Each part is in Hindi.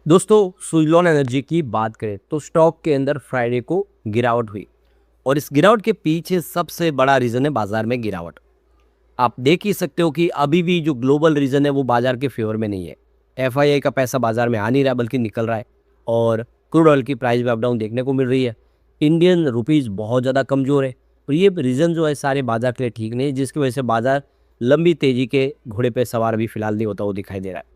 दोस्तों, सुज़लोन एनर्जी की बात करें तो स्टॉक के अंदर फ्राइडे को गिरावट हुई और इस गिरावट के पीछे सबसे बड़ा रीज़न है बाजार में गिरावट। आप देख ही सकते हो कि अभी भी जो ग्लोबल रीज़न है वो बाजार के फेवर में नहीं है। एफआईआई का पैसा बाजार में आ नहीं रहा है बल्कि निकल रहा है और क्रूड ऑयल की प्राइस में अप डाउन देखने को मिल रही है। इंडियन रुपीज़ बहुत ज़्यादा कमज़ोर है। तो ये रीज़न जो है सारे बाजार के लिए ठीक नहीं है, जिसकी वजह से बाजार लंबी तेज़ी के घोड़े पे सवार भी फिलहाल नहीं होता वो दिखाई दे रहा है।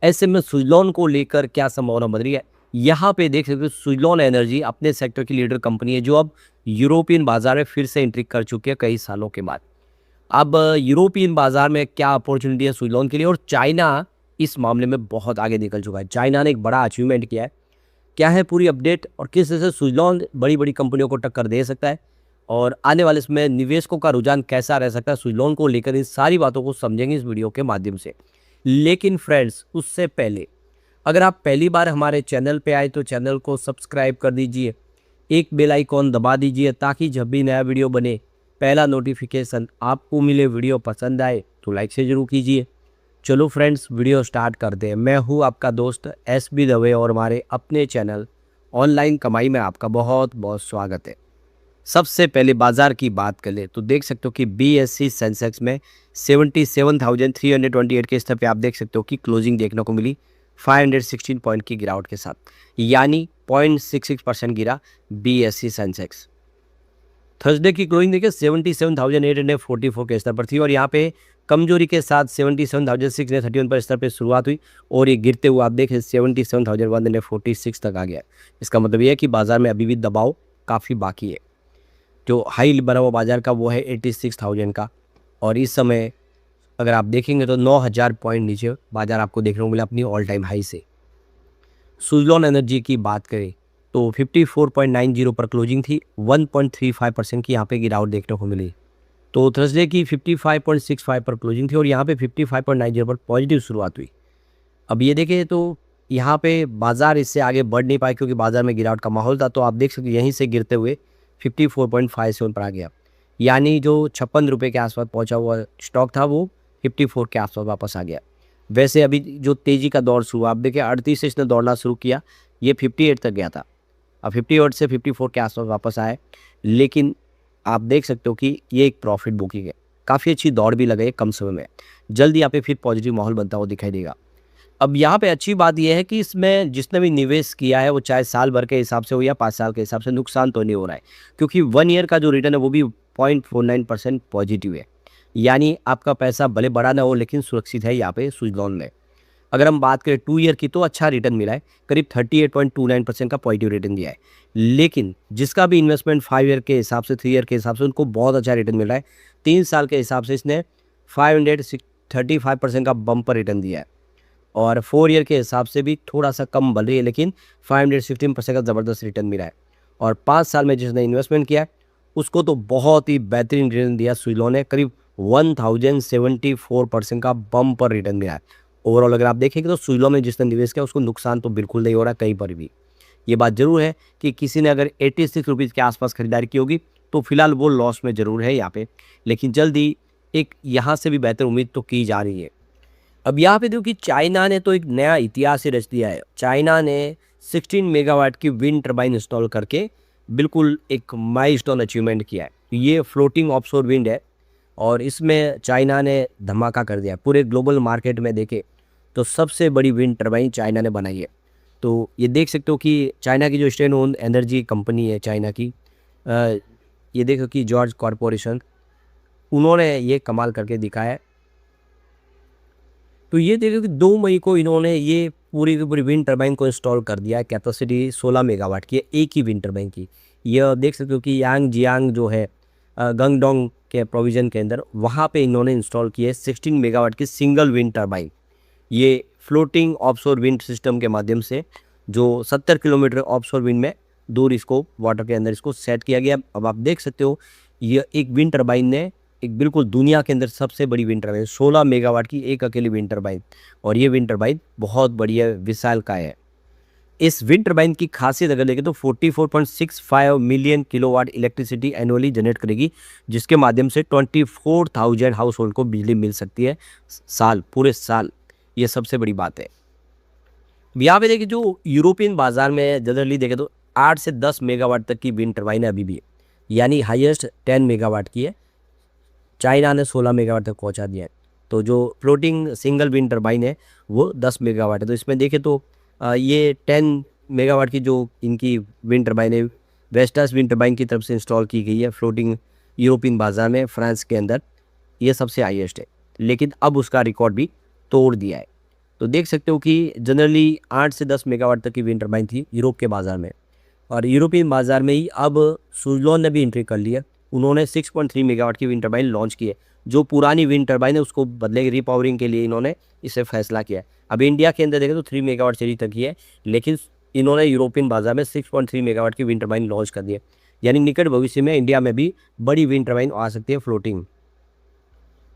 ऐसे में सुज़लोन को लेकर क्या संभावना बन रही है? यहाँ पे देख सकते हो सुज़लोन एनर्जी अपने सेक्टर की लीडर कंपनी है जो अब यूरोपियन बाजार में फिर से एंट्री कर चुकी है कई सालों के बाद। अब यूरोपियन बाजार में क्या अपॉर्चुनिटी है सुज़लोन के लिए और चाइना इस मामले में बहुत आगे निकल चुका है। चाइना ने एक बड़ा अचीवमेंट किया है। क्या है पूरी अपडेट और किस तरह से सुज़लोन बड़ी-बड़ी कंपनियों को टक्कर दे सकता है और आने वाले समय निवेशकों का रुझान कैसा रह सकता है सुज़लोन को लेकर, इन सारी बातों को समझेंगे इस वीडियो के माध्यम से। लेकिन फ्रेंड्स, उससे पहले अगर आप पहली बार हमारे चैनल पे आए तो चैनल को सब्सक्राइब कर दीजिए, एक बेल आइकॉन दबा दीजिए ताकि जब भी नया वीडियो बने पहला नोटिफिकेशन आपको मिले। वीडियो पसंद आए तो लाइक से ज़रूर कीजिए। चलो फ्रेंड्स, वीडियो स्टार्ट करते हैं। मैं हूँ आपका दोस्त एसबी दवे और हमारे अपने चैनल ऑनलाइन कमाई में आपका बहुत बहुत स्वागत है। सबसे पहले बाजार की बात कर ले तो देख सकते हो कि बीएसई सेंसेक्स में 77,328 के स्तर पे आप देख सकते हो कि क्लोजिंग देखने को मिली 516 पॉइंट की गिरावट के साथ, यानी 0.66% गिरा बीएसई सेंसेक्स। थर्सडे की क्लोजिंग देखिए 77,844 के स्तर पर थी और यहाँ पे कमजोरी के साथ 77,631 पर स्तर पे शुरुआत हुई और ये गिरते हुए आप देखें 77,146 तक आ गया। इसका मतलब ये है कि बाजार में अभी भी दबाव काफ़ी बाकी है। जो हाई बना हुआ बाजार का वो है 86,000 का और इस समय अगर आप देखेंगे तो 9,000 पॉइंट नीचे बाजार आपको देखने को मिला अपनी ऑल टाइम हाई से। सुज़लोन एनर्जी की बात करें तो 54.90 पर क्लोजिंग थी, 1.35% की यहाँ पे गिरावट देखने को मिली। तो थर्सडे की 55.65 पर क्लोजिंग थी और यहाँ पे 55.90 पर पॉजिटिव शुरुआत हुई। अब ये देखें तो यहाँ पे बाजार इससे आगे बढ़ नहीं पाए क्योंकि बाजार में गिरावट का माहौल था। तो आप देख सकते यहीं से गिरते हुए 54.57 पर आ गया, यानी जो 56 रुपये के आसपास पहुंचा हुआ स्टॉक था वो 54 के आसपास वापस आ गया। वैसे अभी जो तेज़ी का दौर शुरू हुआ, आप देखिए 38 से इसने दौड़ना शुरू किया, ये 58 तक गया था। अब 58 से 54 के आसपास वापस आए, लेकिन आप देख सकते हो कि ये एक प्रॉफिट बुकिंग है। काफ़ी अच्छी दौड़ भी लगाई कम समय में। जल्दी यहाँ पे फिर पॉजिटिव माहौल बनता हुआ दिखाई देगा। अब यहाँ पे अच्छी बात यह है कि इसमें जिसने भी निवेश किया है वो चाहे साल भर के हिसाब से हो या 5 साल के हिसाब से, नुकसान तो नहीं हो रहा है क्योंकि 1 ईयर का जो रिटर्न है वो भी 0.49% पॉजिटिव है। यानी आपका पैसा भले बड़ा ना हो लेकिन सुरक्षित है यहाँ पे सुज़लोन में। अगर हम बात करें 2 ईयर की तो अच्छा रिटर्न मिला है, करीब 38.29% का पॉजिटिव रिटर्न दिया है। लेकिन जिसका भी इन्वेस्टमेंट 5 ईयर के हिसाब से, 3 ईयर के हिसाब से उनको बहुत अच्छा रिटर्न मिल रहा है। 3 साल के हिसाब से इसने 535% का बम्पर रिटर्न दिया है और 4 ईयर के हिसाब से भी थोड़ा सा कम बन रही है, लेकिन 516% का ज़बरदस्त रिटर्न मिला है। और 5 साल में जिसने इन्वेस्टमेंट किया है उसको तो बहुत ही बेहतरीन रिटर्न दिया सुज़लोन ने, करीब 1074% का बम्पर रिटर्न मिला है। ओवरऑल अगर आप देखेंगे तो सुज़लोन में जिसने निवेश किया उसको नुकसान तो बिल्कुल नहीं हो रहा कहीं पर भी। ये बात ज़रूर है कि किसी ने अगर 86 रुपीज़ के आसपास खरीदारी की होगी तो फिलहाल वो लॉस में ज़रूर है यहाँ पे, लेकिन जल्दी एक यहाँ से भी बेहतर उम्मीद तो की जा रही है। अब यहाँ पे देखो कि चाइना ने तो एक नया इतिहास ही रच दिया है। चाइना ने 16 मेगावाट की विंड टर्बाइन इंस्टॉल करके बिल्कुल एक माइलस्टोन अचीवमेंट किया है। ये फ्लोटिंग ऑफशोर विंड है और इसमें चाइना ने धमाका कर दिया। पूरे ग्लोबल मार्केट में देखे तो सबसे बड़ी विंड टर्बाइन चाइना ने बनाई है। तो ये देख सकते हो कि चाइना की जो स्टेट ओन एनर्जी कंपनी है चाइना की, ये देखो कि जॉर्ज कॉरपोरेशन, उन्होंने ये कमाल करके दिखाया है। तो ये देखो कि 2 मई को इन्होंने ये पूरी की पूरी विंड टर्बाइन को इंस्टॉल कर दिया है। कैपेसिटी 16 मेगावाट की है एक ही विंड टर्बाइन की। ये देख सकते हो कि यांग जियांग जो है गंगडोंग के प्रोविजन के अंदर, वहाँ पे इन्होंने इंस्टॉल की है 16 मेगावाट की सिंगल विंड टर्बाइन। ये फ्लोटिंग ऑफशोर विंड सिस्टम के माध्यम से जो 70 किलोमीटर ऑफशोर विंड में दूर इसको वाटर के अंदर इसको सेट किया गया। अब आप देख सकते हो ये एक विंड टर्बाइन ने एक बिल्कुल दुनिया के अंदर सबसे बड़ी विंड टर्बाइन, 16 मेगावाट की एक अकेली विंड टर्बाइन, और ये विंड टर्बाइन बहुत बढ़िया विशालकाय है। इस विंड टर्बाइन की खासियत अगर देखें तो 44.65 million kilowatt electricity annually generate करेगी, जिसके माध्यम से 24,000 हाउस होल्ड को बिजली मिल सकती है साल, पूरे साल। ये सबसे बड़ी बात है। यहाँ पे देखिए जो यूरोपियन बाजार में जनरली देखें तो 8 से 10 मेगावाट तक की विंड टर्बाइन है अभी भी, यानी हाईएस्ट 10 मेगावाट की है। चाइना ने 16 मेगावाट तक पहुंचा दिया है। तो जो फ्लोटिंग सिंगल विंड टर्बाइन है वो 10 मेगावाट है। तो इसमें देखें तो ये 10 मेगावाट की जो इनकी विंड टर्बाइन है वेस्टर्स विंड टर्बाइन की तरफ से इंस्टॉल की गई है फ्लोटिंग यूरोपियन बाजार में फ्रांस के अंदर, ये सबसे हाईएस्ट है। लेकिन अब उसका रिकॉर्ड भी तोड़ दिया है। तो देख सकते हो कि जनरली 8 से 10 मेगावाट तक की विंड टर्बाइन थी यूरोप के बाज़ार में, और यूरोपियन बाज़ार में ही अब सुज़लोन ने भी एंट्री कर ली है। उन्होंने 6.3 मेगावाट की विंड टर्बाइन लॉन्च की है। जो पुरानी विंड टर्बाइन है उसको बदले रिपावरिंग के लिए इन्होंने इसे फैसला किया है। अब इंडिया के अंदर देखें तो 3 मेगावाट सीरीज तक ही है, लेकिन इन्होंने यूरोपियन बाज़ार में 6.3 मेगावाट की विंड टर्बाइन लॉन्च कर दी है। यानी निकट भविष्य में इंडिया में भी बड़ी विंड टर्बाइन आ सकती है फ्लोटिंग।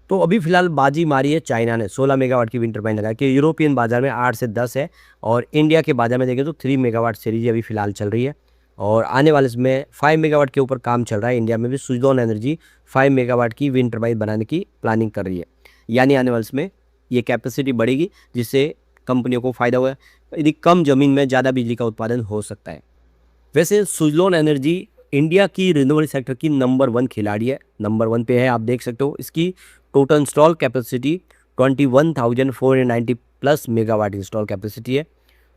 तो अभी फिलहाल बाजी मारी है चाइना ने 16 मेगावाट की विंड टर्बाइन लगा कि यूरोपियन बाजार में 8 से 10 है, और इंडिया के बाजार में देखें तो 3 मेगावाट सीरीज अभी फिलहाल चल रही है। और आने वाले इसमें 5 मेगावाट के ऊपर काम चल रहा है। इंडिया में भी सुज़लोन एनर्जी 5 मेगावाट की विंड टर्बाइन बनाने की प्लानिंग कर रही है। यानी आने वाले इसमें ये कैपेसिटी बढ़ेगी, जिससे कंपनियों को फ़ायदा हुआ है। यदि कम ज़मीन में ज़्यादा बिजली का उत्पादन हो सकता है। वैसे सुज़लोन एनर्जी इंडिया की रिन्यूएबल सेक्टर की नंबर 1 खिलाड़ी है, नंबर 1 पे है। आप देख सकते हो इसकी total install capacity 21,490 plus megawatt install capacity है,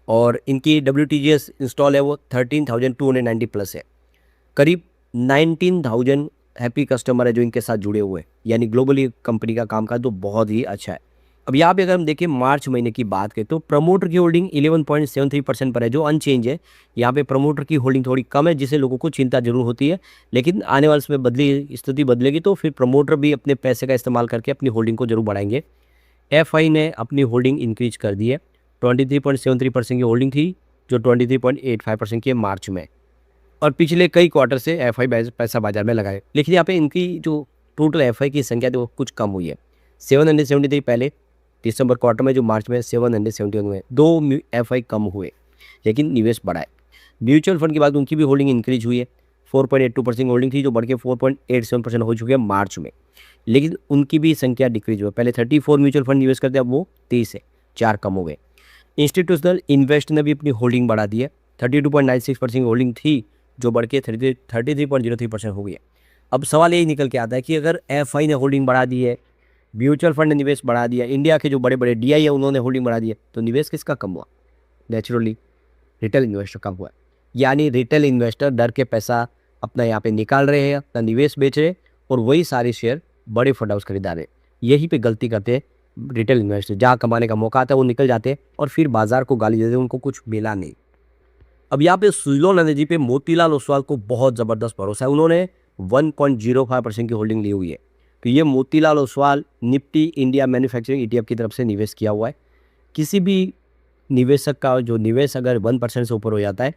और इनकी WTGS इंस्टॉल है वो 13,290 प्लस है। करीब 19,000 हैप्पी कस्टमर है जो इनके साथ जुड़े हुए हैं। यानी ग्लोबली कंपनी का काम काज तो बहुत ही अच्छा है। अब यहाँ पे अगर हम देखें मार्च महीने की बात करें तो प्रमोटर की होल्डिंग 11.73% पर है, जो अनचेंज है। यहाँ पे प्रमोटर की होल्डिंग थोड़ी कम है, जिससे लोगों को चिंता जरूर होती है। लेकिन आने वाले समय स्थिति बदलेगी तो फिर प्रमोटर भी अपने पैसे का इस्तेमाल करके अपनी होल्डिंग को जरूर बढ़ाएंगे। FI ने अपनी होल्डिंग इंक्रीज कर दी है। 23.73% की होल्डिंग थी, जो 23.85% की है मार्च में, और पिछले कई क्वार्टर से FI पैसा बाजार में लगाए। लेकिन यहाँ पे इनकी जो टोटल FI की संख्या थी वो कुछ कम हुई है। 773 पहले दिसंबर क्वार्टर में, जो मार्च में 771 हुए, 2 FI कम हुए, लेकिन निवेश बढ़ा है। म्यूचुअल फंड की बात, उनकी भी होल्डिंग इंक्रीज हुई है। 4.82% होल्डिंग थी, जो बढ़ के 4.87% हो चुकी है मार्च में। लेकिन उनकी भी संख्या डिक्रीज हुई। पहले 34 म्यूचुअल फंड निवेश करते, अब वो 30 है, 4 कम हो गए। इंस्टीट्यूशनल इन्वेस्ट ने भी अपनी होल्डिंग बढ़ा दी है। 32.96% होल्डिंग थी, जो बढ़ के 33.03% हो गई है। अब सवाल यही निकल के आता है कि अगर FI ने होल्डिंग बढ़ा दी है, म्यूचुअल फंड ने निवेश बढ़ा दिया, इंडिया के जो बड़े बड़े DI है उन्होंने होल्डिंग बढ़ा दी है, तो निवेश किसका कम हुआ? नेचुरली रिटेल इन्वेस्टर कम हुआ। यानी रिटेल इन्वेस्टर डर के पैसा अपना यहाँ पे निकाल रहे हैं, अपना निवेश बेच रहे हैं, और वही सारे शेयर बड़े फंड हाउस खरीदा रहे हैं। यही पे गलती करते हैं रिटेल इन्वेस्टर। जहाँ कमाने का मौका आता है वो निकल जाते हैं, और फिर बाजार को गाली देते हैं, उनको कुछ मिला नहीं। अब यहाँ पे सुज़लोन एनर्जी पे मोतीलाल ओसवाल को बहुत ज़बरदस्त भरोसा है। उन्होंने 1.05% की होल्डिंग ली हुई है। तो ये Motilal Oswal Nifty India manufacturing ETF की तरफ से निवेश किया हुआ है। किसी भी निवेशक का जो निवेश अगर 1% से ऊपर हो जाता है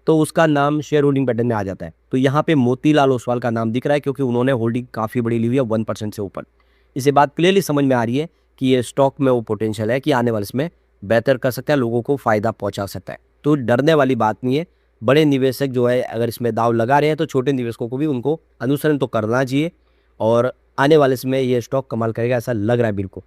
तो उसका नाम शेयर होल्डिंग पैटर्न में आ जाता है। तो यहाँ पे मोतीलाल ओसवाल का नाम दिख रहा है, क्योंकि उन्होंने होल्डिंग काफ़ी बड़ी ली हुई है 1% से ऊपर। इसे बात क्लियरली समझ में आ रही है कि ये स्टॉक में वो पोटेंशियल है कि आने वाले इसमें बेहतर कर सकता है, लोगों को फ़ायदा पहुँचा सकता है। तो डरने वाली बात नहीं है। बड़े निवेशक जो है अगर इसमें दाव लगा रहे हैं तो छोटे निवेशकों को भी उनको अनुसरण तो करना चाहिए, और आने वाले समय ये स्टॉक कमाल करेगा, ऐसा लग रहा है बिल्कुल।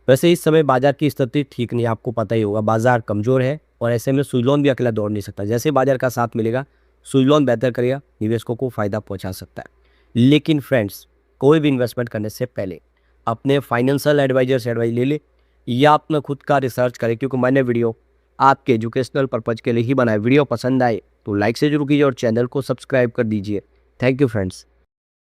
वैसे इस समय बाजार की स्थिति ठीक नहीं है, आपको पता ही होगा, बाजार कमज़ोर है, और ऐसे में सुज़लोन भी अकेला दौड़ नहीं सकता। जैसे बाजार का साथ मिलेगा सुज़लोन बेहतर करेगा, निवेशकों को फ़ायदा पहुंचा सकता है। लेकिन फ्रेंड्स, कोई भी इन्वेस्टमेंट करने से पहले अपने फाइनेंशियल एडवाइजर से एडवाइस ले ले, या अपना खुद का रिसर्च करें, क्योंकि मैंने वीडियो आपके एजुकेशनल पर्पज़ के लिए ही बनाया। वीडियो पसंद आए तो लाइक से जरूर कीजिए और चैनल को सब्सक्राइब कर दीजिए। Thank you friends.